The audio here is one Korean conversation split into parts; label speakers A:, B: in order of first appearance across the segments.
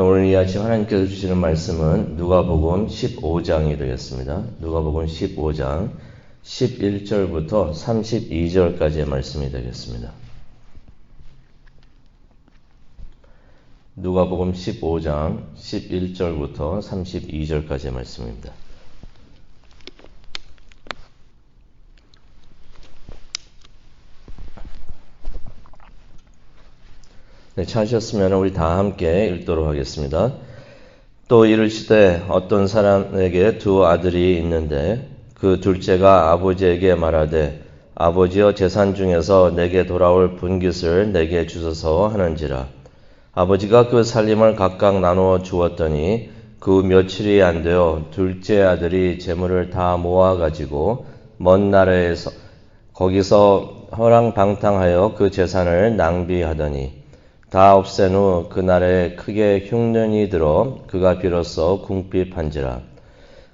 A: 오늘 이 아침 하나님께서 주시는 말씀은 누가복음 15장이 되겠습니다. 누가복음 15장 11절부터 32절까지의 말씀이 되겠습니다. 누가복음 15장 11절부터 32절까지의 말씀입니다. 네, 찾으셨으면 우리 다 함께 읽도록 하겠습니다. 또 이르시되 어떤 사람에게 두 아들이 있는데 그 둘째가 아버지에게 말하되 아버지여 재산 중에서 내게 돌아올 분깃을 내게 주소서 하는지라. 아버지가 그 살림을 각각 나누어 주었더니 그 며칠이 안 되어 둘째 아들이 재물을 다 모아가지고 먼 나라에서 거기서 허랑방탕하여 그 재산을 낭비하더니 다 없앤 후 그 나라에 크게 흉년이 들어 그가 비로소 궁핍한지라.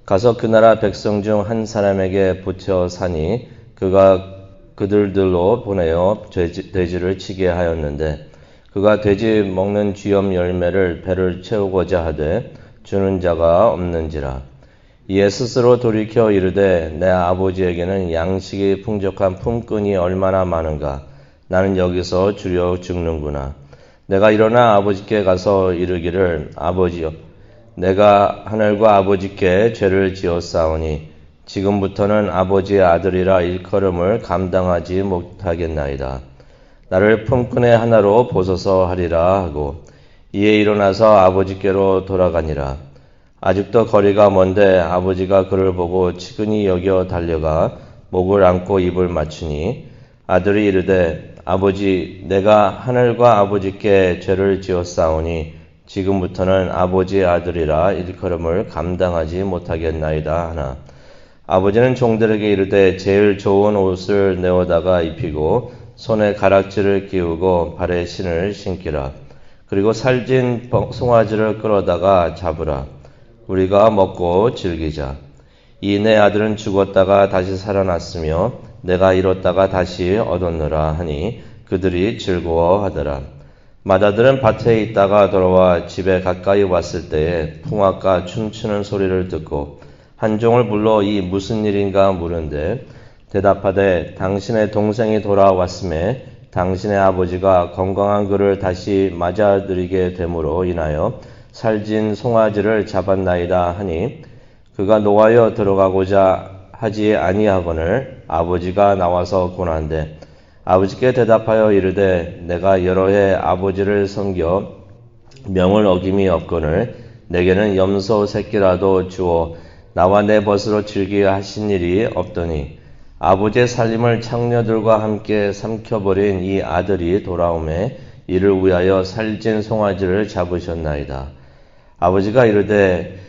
A: 가서 그 나라 백성 중 한 사람에게 붙여 사니 그가 그들로 보내어 돼지를 치게 하였는데 그가 돼지 먹는 쥐염 열매를 배를 채우고자 하되 주는 자가 없는지라. 이에 스스로 돌이켜 이르되 내 아버지에게는 양식이 풍족한 품꾼이 얼마나 많은가. 나는 여기서 주려 죽는구나. 내가 일어나 아버지께 가서 이르기를 아버지여 내가 하늘과 아버지께 죄를 지었사오니 지금부터는 아버지의 아들이라 일컬음을 감당하지 못하겠나이다. 나를 품꾼의 하나로 보소서 하리라 하고 이에 일어나서 아버지께로 돌아가니라. 아직도 거리가 먼데 아버지가 그를 보고 치근히 여겨 달려가 목을 안고 입을 맞추니 아들이 이르되 아버지 내가 하늘과 아버지께 죄를 지었사오니 지금부터는 아버지의 아들이라 일컬음을 감당하지 못하겠나이다 하나. 아버지는 종들에게 이르되 제일 좋은 옷을 내어다가 입히고 손에 가락지를 끼우고 발에 신을 신기라. 그리고 살진 송아지를 끌어다가 잡으라. 우리가 먹고 즐기자. 이 내 아들은 죽었다가 다시 살아났으며 내가 잃었다가 다시 얻었노라 하니 그들이 즐거워하더라. 맏아들은 밭에 있다가 돌아와 집에 가까이 왔을 때에 풍악과 춤추는 소리를 듣고 한 종을 불러 이 무슨 일인가 물은데 대답하되 당신의 동생이 돌아왔음에 당신의 아버지가 건강한 그를 다시 맞아들이게 됨으로 인하여 살진 송아지를 잡았나이다 하니 그가 노하여 들어가고자 하지 아니하거늘 아버지가 나와서 고난데 아버지께 대답하여 이르되 내가 여러 해 아버지를 섬겨 명을 어김이 없거늘 내게는 염소 새끼라도 주어 나와 내 벗으로 즐기게 하신 일이 없더니 아버지의 살림을 창녀들과 함께 삼켜버린 이 아들이 돌아오매 이를 위하여 살진 송아지를 잡으셨나이다. 아버지가 이르되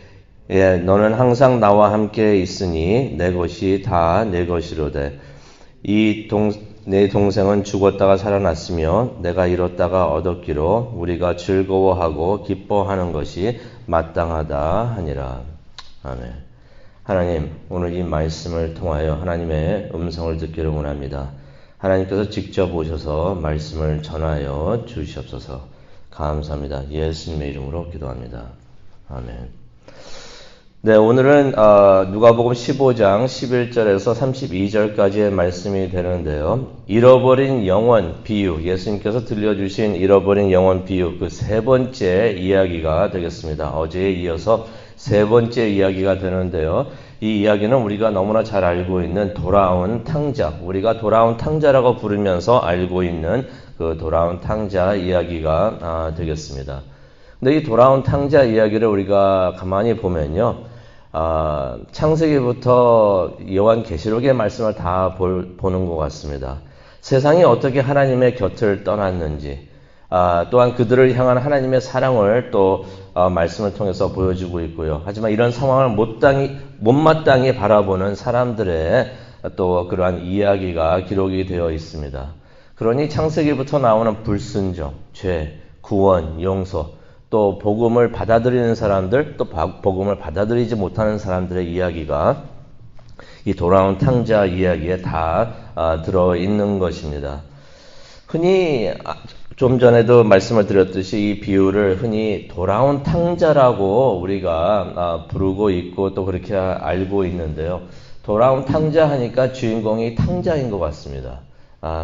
A: 너는 항상 나와 함께 있으니 내 것이 다 내 것이로되 내 동생은 죽었다가 살아났으며 내가 잃었다가 얻었기로 우리가 즐거워하고 기뻐하는 것이 마땅하다 하니라. 아멘. 하나님, 오늘 이 말씀을 통하여 하나님의 음성을 듣기를 원합니다. 하나님께서 직접 오셔서 말씀을 전하여 주시옵소서. 감사합니다. 예수님의 이름으로 기도합니다. 아멘. 네, 오늘은 누가복음 15장 11절에서 32절까지의 말씀이 되는데요. 잃어버린 영혼 비유, 예수님께서 들려주신 잃어버린 영혼 비유 그 세 번째 이야기가 되겠습니다. 어제에 이어서 세 번째 이야기가 되는데요. 이 이야기는 우리가 너무나 잘 알고 있는 돌아온 탕자, 우리가 돌아온 탕자라고 부르면서 알고 있는 그 돌아온 탕자 이야기가 되겠습니다. 근데 이 돌아온 탕자 이야기를 우리가 가만히 보면요. 창세기부터 요한계시록의 말씀을 다 보는 것 같습니다. 세상이 어떻게 하나님의 곁을 떠났는지, 또한 그들을 향한 하나님의 사랑을 또 말씀을 통해서 보여주고 있고요. 하지만 이런 상황을 못마땅히 바라보는 사람들의 또 그러한 이야기가 기록이 되어 있습니다. 그러니 창세기부터 나오는 불순종, 죄, 구원, 용서, 또 복음을 받아들이는 사람들, 또 복음을 받아들이지 못하는 사람들의 이야기가 이 돌아온 탕자 이야기에 다 들어있는 것입니다. 흔히 좀 전에도 말씀을 드렸듯이 이 비유를 흔히 돌아온 탕자라고 우리가 부르고 있고 또 그렇게 알고 있는데요. 돌아온 탕자 하니까 주인공이 탕자인 것 같습니다.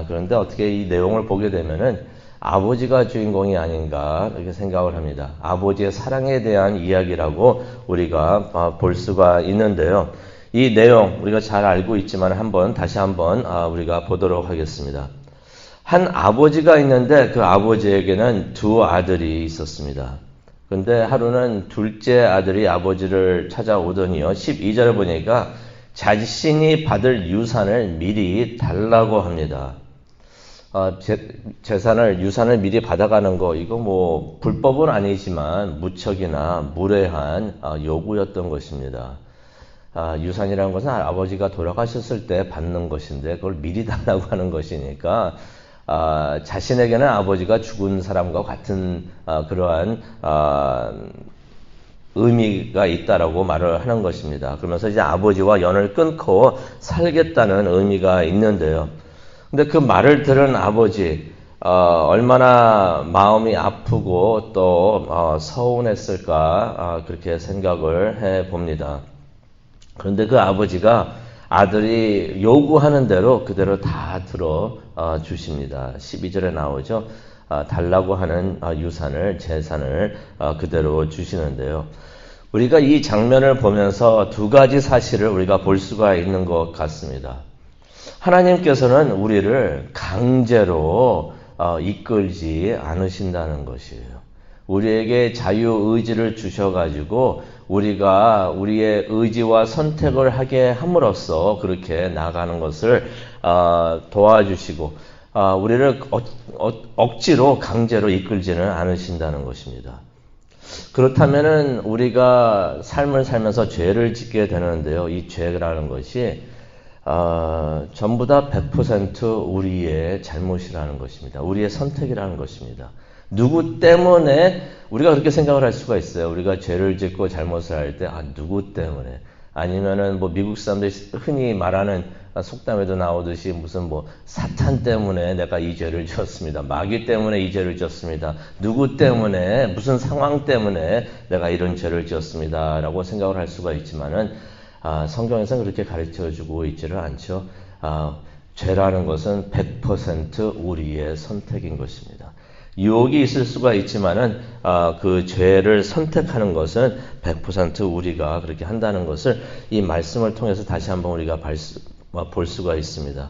A: 그런데 어떻게 이 내용을 보게 되면은 아버지가 주인공이 아닌가 이렇게 생각을 합니다. 아버지의 사랑에 대한 이야기라고 우리가 볼 수가 있는데요. 이 내용 우리가 잘 알고 있지만 다시 한번 우리가 보도록 하겠습니다. 한 아버지가 있는데 그 아버지에게는 두 아들이 있었습니다. 그런데 하루는 둘째 아들이 아버지를 찾아오더니요. 12절을 보니까 자신이 받을 유산을 미리 달라고 합니다. 유산을 미리 받아가는 거, 이거 뭐, 불법은 아니지만 무척이나 무례한 요구였던 것입니다. 유산이라는 것은 아버지가 돌아가셨을 때 받는 것인데, 그걸 미리 달라고 하는 것이니까, 자신에게는 아버지가 죽은 사람과 같은, 그러한, 의미가 있다라고 말을 하는 것입니다. 그러면서 이제 아버지와 연을 끊고 살겠다는 의미가 있는데요. 근데 그 말을 들은 아버지, 얼마나 마음이 아프고 또 서운했을까 그렇게 생각을 해 봅니다. 그런데 그 아버지가 아들이 요구하는 대로 그대로 다 들어 주십니다. 12절에 나오죠. 달라고 하는 유산을, 재산을 그대로 주시는데요. 우리가 이 장면을 보면서 두 가지 사실을 우리가 볼 수가 있는 것 같습니다. 하나님께서는 우리를 강제로 이끌지 않으신다는 것이에요. 우리에게 자유의지를 주셔가지고 우리가 우리의 의지와 선택을 하게 함으로써 그렇게 나가는 것을 도와주시고 우리를 억지로 강제로 이끌지는 않으신다는 것입니다. 그렇다면은 우리가 삶을 살면서 죄를 짓게 되는데요. 이 죄라는 것이 전부 다 100% 우리의 잘못이라는 것입니다. 우리의 선택이라는 것입니다. 누구 때문에 우리가 그렇게 생각을 할 수가 있어요. 우리가 죄를 짓고 잘못을 할 때 누구 때문에 아니면은 뭐 미국 사람들이 흔히 말하는 속담에도 나오듯이 무슨 뭐 사탄 때문에 내가 이 죄를 지었습니다. 마귀 때문에 이 죄를 지었습니다. 누구 때문에 무슨 상황 때문에 내가 이런 죄를 지었습니다라고 생각을 할 수가 있지만은 성경에서는 그렇게 가르쳐주고 있지를 않죠. 죄라는 것은 100% 우리의 선택인 것입니다. 유혹이 있을 수가 있지만은 그 죄를 선택하는 것은 100% 우리가 그렇게 한다는 것을 이 말씀을 통해서 다시 한번 우리가 볼 수가 있습니다.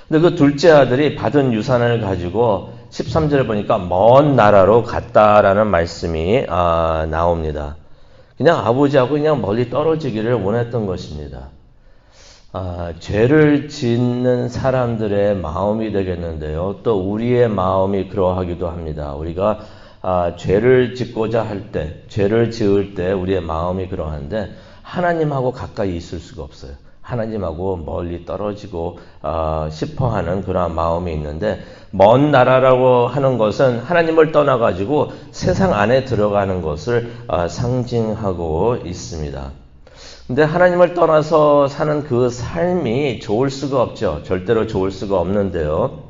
A: 근데 그 둘째 아들이 받은 유산을 가지고 13절에 보니까 먼 나라로 갔다라는 말씀이 나옵니다. 그냥 아버지하고 그냥 멀리 떨어지기를 원했던 것입니다. 죄를 짓는 사람들의 마음이 되겠는데요. 또 우리의 마음이 그러하기도 합니다. 우리가 죄를 짓고자 할 때, 죄를 지을 때 우리의 마음이 그러한데 하나님하고 가까이 있을 수가 없어요. 하나님하고 멀리 떨어지고 싶어하는 그런 마음이 있는데 먼 나라라고 하는 것은 하나님을 떠나가지고 세상 안에 들어가는 것을 상징하고 있습니다. 근데 하나님을 떠나서 사는 그 삶이 좋을 수가 없죠. 절대로 좋을 수가 없는데요.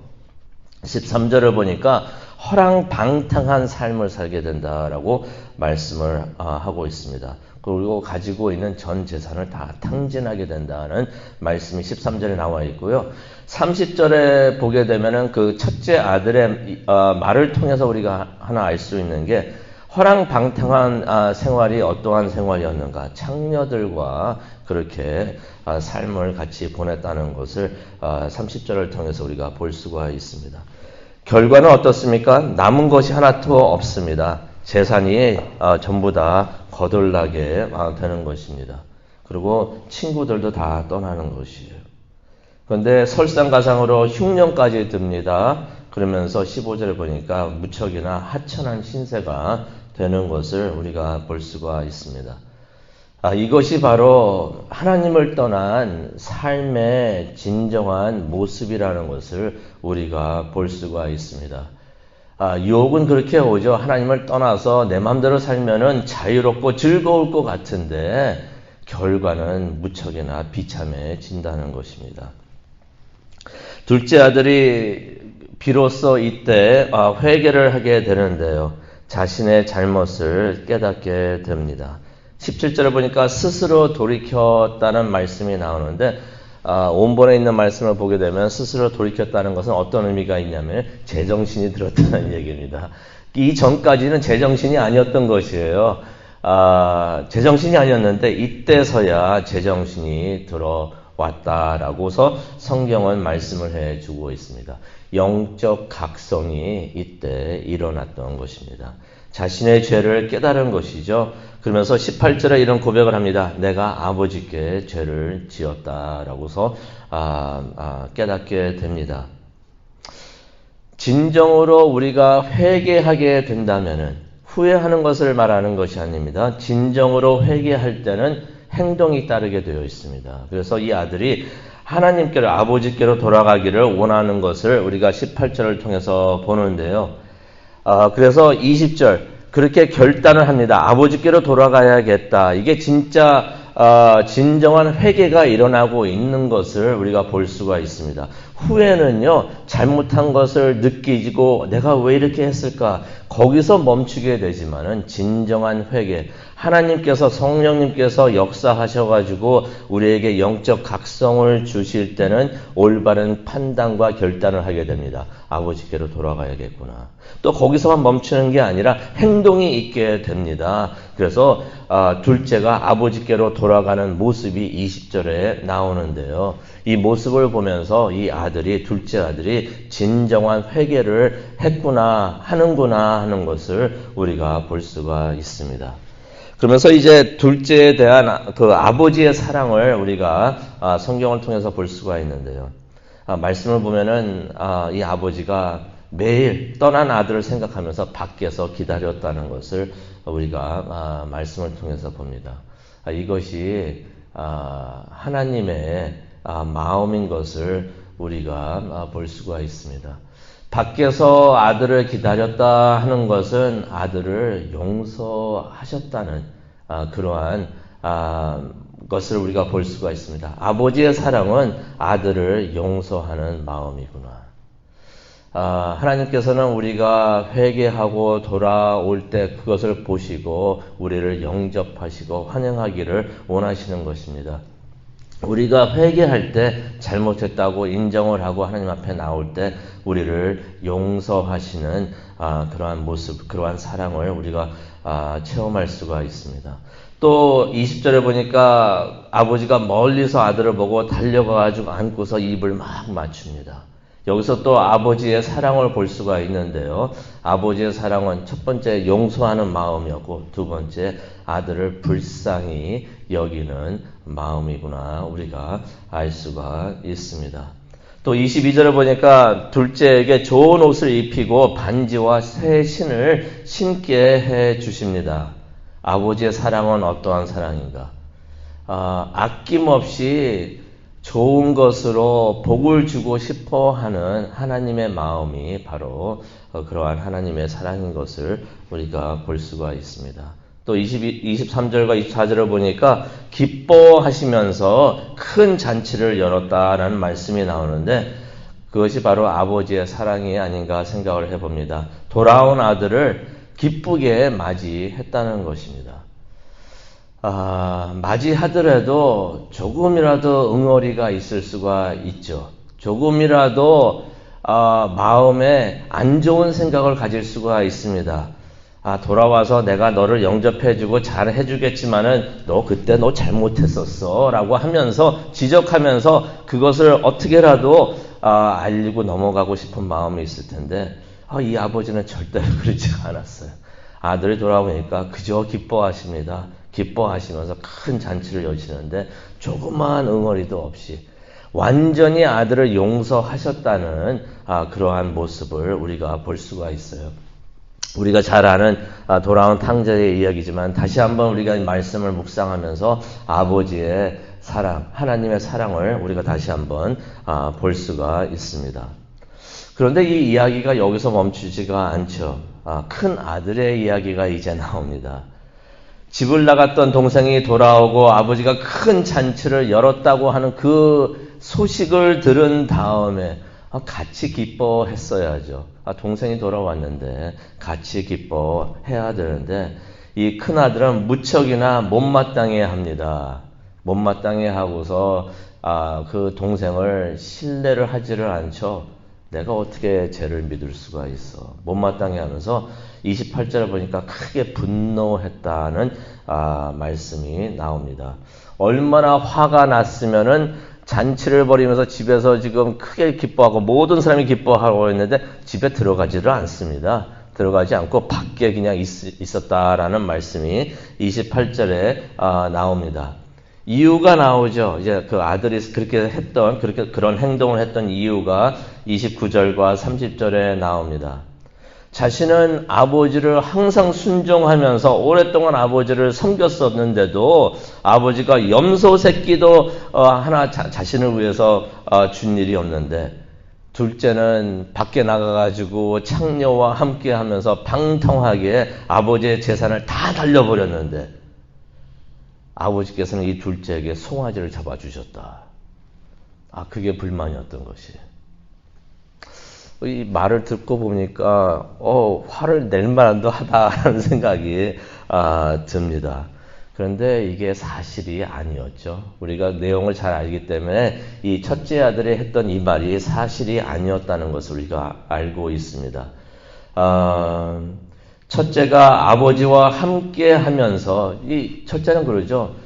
A: 13절을 보니까 허랑방탕한 삶을 살게 된다라고 말씀을 하고 있습니다. 그리고 가지고 있는 전 재산을 다 탕진하게 된다는 말씀이 13절에 나와 있고요. 30절에 보게 되면은 그 첫째 아들의 말을 통해서 우리가 하나 알 수 있는 게 허랑방탕한 생활이 어떠한 생활이었는가? 창녀들과 그렇게 삶을 같이 보냈다는 것을 30절을 통해서 우리가 볼 수가 있습니다. 결과는 어떻습니까? 남은 것이 하나도 없습니다. 재산이 전부 다 거덜나게 되는 것입니다. 그리고 친구들도 다 떠나는 것이에요. 그런데 설상가상으로 흉년까지 듭니다. 그러면서 15절에 보니까 무척이나 하천한 신세가 되는 것을 우리가 볼 수가 있습니다. 이것이 바로 하나님을 떠난 삶의 진정한 모습이라는 것을 우리가 볼 수가 있습니다. 유혹은 그렇게 오죠. 하나님을 떠나서 내 마음대로 살면은 자유롭고 즐거울 것 같은데 결과는 무척이나 비참해진다는 것입니다. 둘째 아들이 비로소 이때 회개를 하게 되는데요. 자신의 잘못을 깨닫게 됩니다. 17절을 보니까 스스로 돌이켰다는 말씀이 나오는데 원본에 있는 말씀을 보게 되면 스스로 돌이켰다는 것은 어떤 의미가 있냐면 제정신이 들었다는 얘기입니다. 이 전까지는 제정신이 아니었던 것이에요. 제정신이 아니었는데 이때서야 제정신이 들어왔다라고서 성경은 말씀을 해주고 있습니다. 영적 각성이 이때 일어났던 것입니다. 자신의 죄를 깨달은 것이죠. 그러면서 18절에 이런 고백을 합니다. 내가 아버지께 죄를 지었다라고서 깨닫게 됩니다. 진정으로 우리가 회개하게 된다면은 후회하는 것을 말하는 것이 아닙니다. 진정으로 회개할 때는 행동이 따르게 되어 있습니다. 그래서 이 아들이 하나님께로 아버지께로 돌아가기를 원하는 것을 우리가 18절을 통해서 보는데요. 그래서 20절 그렇게 결단을 합니다. 아버지께로 돌아가야겠다. 이게 진짜 진정한 회개가 일어나고 있는 것을 우리가 볼 수가 있습니다. 후회는요, 잘못한 것을 느끼고 내가 왜 이렇게 했을까? 거기서 멈추게 되지만은 진정한 회개, 하나님께서 성령님께서 역사하셔가지고 우리에게 영적 각성을 주실 때는 올바른 판단과 결단을 하게 됩니다. 아버지께로 돌아가야겠구나. 또 거기서만 멈추는 게 아니라 행동이 있게 됩니다. 그래서 둘째가 아버지께로 돌아가는 모습이 20절에 나오는데요. 이 모습을 보면서 이 아들이, 둘째 아들이 진정한 회개를 했구나, 하는구나 하는 것을 우리가 볼 수가 있습니다. 그러면서 이제 둘째에 대한 그 아버지의 사랑을 우리가 성경을 통해서 볼 수가 있는데요. 말씀을 보면은 이 아버지가 매일 떠난 아들을 생각하면서 밖에서 기다렸다는 것을 우리가 말씀을 통해서 봅니다. 이것이 하나님의 마음인 것을 우리가 볼 수가 있습니다. 밖에서 아들을 기다렸다 하는 것은 아들을 용서하셨다는 그러한 것을 우리가 볼 수가 있습니다. 아버지의 사랑은 아들을 용서하는 마음이구나. 하나님께서는 우리가 회개하고 돌아올 때 그것을 보시고 우리를 영접하시고 환영하기를 원하시는 것입니다. 우리가 회개할 때 잘못했다고 인정을 하고 하나님 앞에 나올 때 우리를 용서하시는 그러한 모습, 그러한 사랑을 우리가 체험할 수가 있습니다. 또 20절에 보니까 아버지가 멀리서 아들을 보고 달려가가지고 안고서 입을 막 맞춥니다. 여기서 또 아버지의 사랑을 볼 수가 있는데요. 아버지의 사랑은 첫 번째 용서하는 마음이었고 두 번째 아들을 불쌍히 여기는 마음이구나 우리가 알 수가 있습니다. 또 22절을 보니까 둘째에게 좋은 옷을 입히고 반지와 새 신을 신게 해 주십니다. 아버지의 사랑은 어떠한 사랑인가? 아낌없이 좋은 것으로 복을 주고 싶어 하는 하나님의 마음이 바로 그러한 하나님의 사랑인 것을 우리가 볼 수가 있습니다. 또 23절과 24절을 보니까 기뻐하시면서 큰 잔치를 열었다라는 말씀이 나오는데 그것이 바로 아버지의 사랑이 아닌가 생각을 해봅니다. 돌아온 아들을 기쁘게 맞이했다는 것입니다. 맞이하더라도 조금이라도 응어리가 있을 수가 있죠. 조금이라도 마음에 안 좋은 생각을 가질 수가 있습니다. 돌아와서 내가 너를 영접해주고 잘 해주겠지만은 너 그때 너 잘못했었어 라고 하면서 지적하면서 그것을 어떻게라도 알리고 넘어가고 싶은 마음이 있을 텐데 이 아버지는 절대로 그렇지 않았어요. 아들이 돌아오니까 그저 기뻐하십니다. 기뻐하시면서 큰 잔치를 여시는데 조그마한 응어리도 없이 완전히 아들을 용서하셨다는 그러한 모습을 우리가 볼 수가 있어요. 우리가 잘 아는 돌아온 탕자의 이야기지만 다시 한번 우리가 이 말씀을 묵상하면서 아버지의 사랑, 하나님의 사랑을 우리가 다시 한번 볼 수가 있습니다. 그런데 이 이야기가 여기서 멈추지가 않죠. 큰 아들의 이야기가 이제 나옵니다. 집을 나갔던 동생이 돌아오고 아버지가 큰 잔치를 열었다고 하는 그 소식을 들은 다음에 같이 기뻐했어야죠. 동생이 돌아왔는데 같이 기뻐해야 되는데 이 큰아들은 무척이나 못마땅해 합니다. 못마땅해 하고서 그 동생을 신뢰를 하지를 않죠. 내가 어떻게 쟤를 믿을 수가 있어. 못마땅해 하면서 28절에 보니까 크게 분노했다는 말씀이 나옵니다. 얼마나 화가 났으면은 잔치를 벌이면서 집에서 지금 크게 기뻐하고 모든 사람이 기뻐하고 있는데 집에 들어가지를 않습니다. 들어가지 않고 밖에 그냥 있었다라는 말씀이 28절에 나옵니다. 이유가 나오죠. 이제 그 아들이 그런 행동을 했던 이유가 29절과 30절에 나옵니다. 자신은 아버지를 항상 순종하면서 오랫동안 아버지를 섬겼었는데도 아버지가 염소 새끼도 하나 자신을 위해서 준 일이 없는데 둘째는 밖에 나가가지고 창녀와 함께 하면서 방탕하게 아버지의 재산을 다 달려버렸는데 아버지께서는 이 둘째에게 송아지를 잡아주셨다. 그게 불만이었던 것이. 이 말을 듣고 보니까 화를 낼 만도 하다라는 생각이 듭니다. 그런데 이게 사실이 아니었죠. 우리가 내용을 잘 알기 때문에 이 첫째 아들이 했던 이 말이 사실이 아니었다는 것을 우리가 알고 있습니다. 첫째가 아버지와 함께 하면서 이 첫째는 그러죠.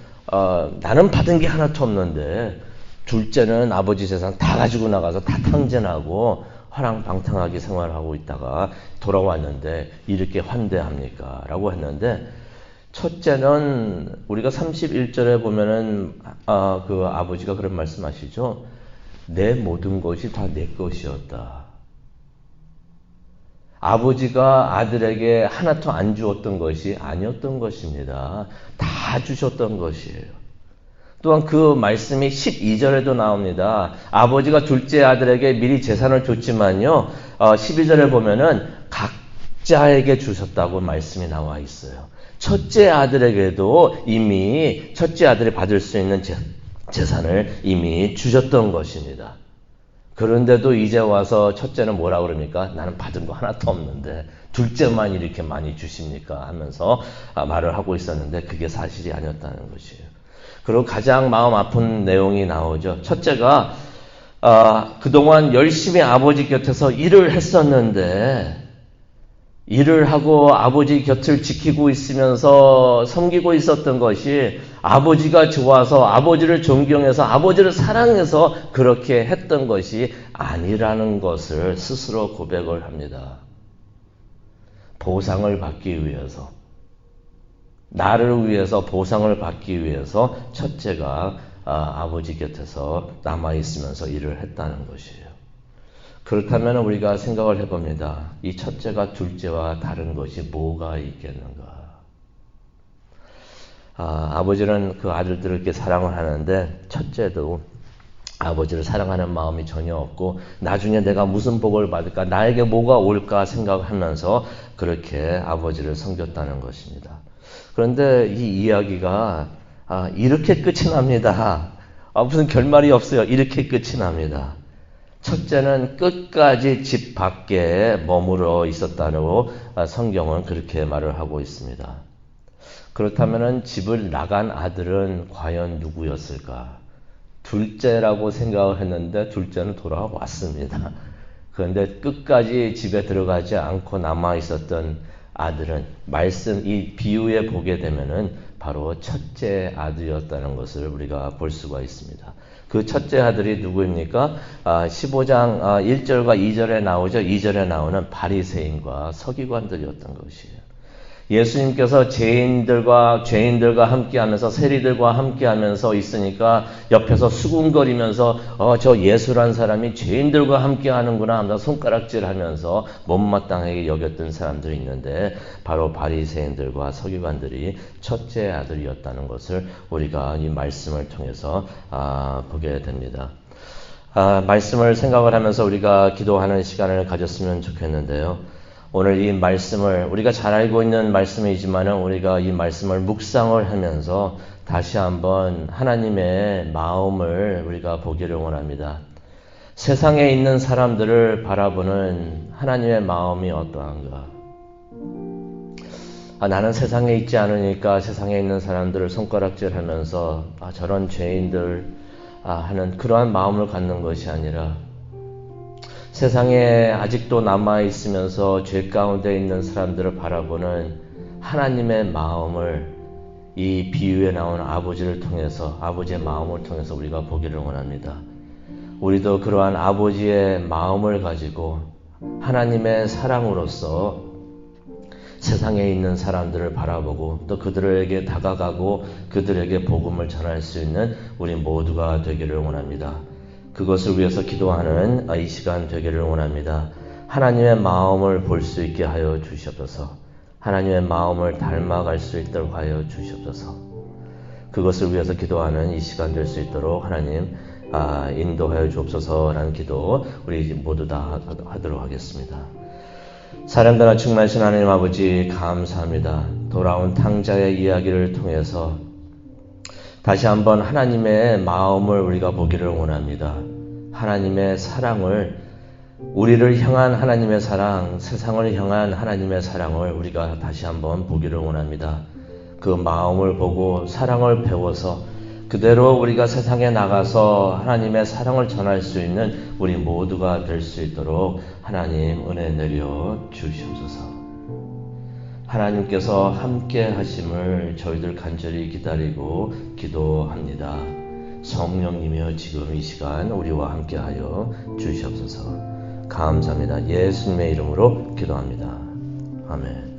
A: 나는 받은 게 하나도 없는데 둘째는 아버지 재산 다 가지고 나가서 다 탕진하고 화랑방탕하게 생활하고 있다가 돌아왔는데 이렇게 환대합니까? 라고 했는데 첫째는 우리가 31절에 보면은 그 아버지가 그런 말씀하시죠. 내 모든 것이 다 내 것이었다. 아버지가 아들에게 하나도 안 주었던 것이 아니었던 것입니다. 다 주셨던 것이에요. 또한 그 말씀이 12절에도 나옵니다. 아버지가 둘째 아들에게 미리 재산을 줬지만요. 12절에 보면은 각자에게 주셨다고 말씀이 나와 있어요. 첫째 아들에게도 이미 첫째 아들이 받을 수 있는 재산을 이미 주셨던 것입니다. 그런데도 이제 와서 첫째는 뭐라 그럽니까? 나는 받은 거 하나도 없는데 둘째만 이렇게 많이 주십니까? 하면서 말을 하고 있었는데 그게 사실이 아니었다는 것이에요. 그리고 가장 마음 아픈 내용이 나오죠. 첫째가 그동안 열심히 아버지 곁에서 일을 했었는데 일을 하고 아버지 곁을 지키고 있으면서 섬기고 있었던 것이 아버지가 좋아서 아버지를 존경해서 아버지를 사랑해서 그렇게 했던 것이 아니라는 것을 스스로 고백을 합니다. 보상을 받기 위해서 나를 위해서 보상을 받기 위해서 첫째가 아버지 곁에서 남아있으면서 일을 했다는 것이에요. 그렇다면 우리가 생각을 해봅니다. 이 첫째가 둘째와 다른 것이 뭐가 있겠는가? 아버지는 그 아들들을 이렇게 사랑을 하는데 첫째도 아버지를 사랑하는 마음이 전혀 없고 나중에 내가 무슨 복을 받을까? 나에게 뭐가 올까? 생각하면서 그렇게 아버지를 섬겼다는 것입니다. 그런데 이 이야기가 이렇게 끝이 납니다. 무슨 결말이 없어요. 이렇게 끝이 납니다. 첫째는 끝까지 집 밖에 머물러 있었다고 성경은 그렇게 말을 하고 있습니다. 그렇다면 집을 나간 아들은 과연 누구였을까? 둘째라고 생각을 했는데 둘째는 돌아왔습니다. 그런데 끝까지 집에 들어가지 않고 남아 있었던 아들은 이 비유에 보게 되면은 바로 첫째 아들이었다는 것을 우리가 볼 수가 있습니다. 그 첫째 아들이 누구입니까? 15장 1절과 2절에 나오죠. 2절에 나오는 바리새인과 서기관들이었던 것이에요. 예수님께서 죄인들과 함께하면서 세리들과 함께하면서 있으니까 옆에서 수군거리면서 저 예수란 사람이 죄인들과 함께하는구나 하면서 손가락질하면서 못마땅하게 여겼던 사람들이 있는데 바로 바리새인들과 서기관들이 첫째 아들이었다는 것을 우리가 이 말씀을 통해서 보게 됩니다. 말씀을 생각을 하면서 우리가 기도하는 시간을 가졌으면 좋겠는데요. 오늘 이 말씀을 우리가 잘 알고 있는 말씀이지만은 우리가 이 말씀을 묵상을 하면서 다시 한번 하나님의 마음을 우리가 보기를 원합니다. 세상에 있는 사람들을 바라보는 하나님의 마음이 어떠한가? 나는 세상에 있지 않으니까 세상에 있는 사람들을 손가락질하면서 저런 죄인들 하는 그러한 마음을 갖는 것이 아니라 세상에 아직도 남아있으면서 죄 가운데 있는 사람들을 바라보는 하나님의 마음을 이 비유에 나온 아버지를 통해서, 아버지의 마음을 통해서 우리가 보기를 원합니다. 우리도 그러한 아버지의 마음을 가지고 하나님의 사랑으로서 세상에 있는 사람들을 바라보고 또 그들에게 다가가고 그들에게 복음을 전할 수 있는 우리 모두가 되기를 원합니다. 그것을 위해서 기도하는 이 시간 되기를 원합니다. 하나님의 마음을 볼 수 있게 하여 주시옵소서. 하나님의 마음을 닮아갈 수 있도록 하여 주시옵소서. 그것을 위해서 기도하는 이 시간 될 수 있도록 하나님 인도하여 주옵소서라는 기도 우리 모두 다 하도록 하겠습니다. 사랑과 충만하신 하나님 아버지 감사합니다. 돌아온 탕자의 이야기를 통해서 다시 한번 하나님의 마음을 우리가 보기를 원합니다. 하나님의 사랑을, 우리를 향한 하나님의 사랑, 세상을 향한 하나님의 사랑을 우리가 다시 한번 보기를 원합니다. 그 마음을 보고 사랑을 배워서 그대로 우리가 세상에 나가서 하나님의 사랑을 전할 수 있는 우리 모두가 될 수 있도록 하나님 은혜 내려 주시옵소서. 하나님께서 함께 하심을 저희들 간절히 기다리고 기도합니다. 성령님이여 지금 이 시간 우리와 함께 하여 주시옵소서. 감사합니다. 예수님의 이름으로 기도합니다. 아멘.